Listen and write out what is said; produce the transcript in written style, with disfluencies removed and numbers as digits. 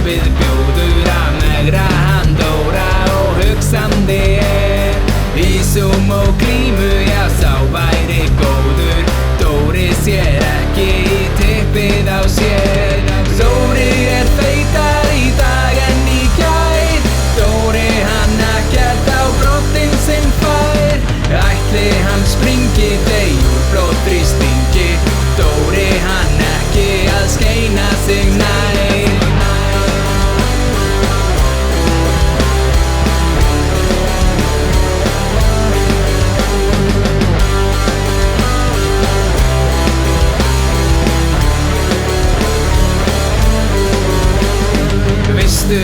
lífið bjóður að megra hann Dóra og hugsandi í Zoom og glímu, já sá væri góður. Dóri sér ekki í tippið á sér. Dóri feitar í dag en í gær. Dóri hann ekkert á broddinn sinn fær. Ætli hann springi dey úr blóðþrýstingi. Dóri hann ekki að skeina sig nær. Veistu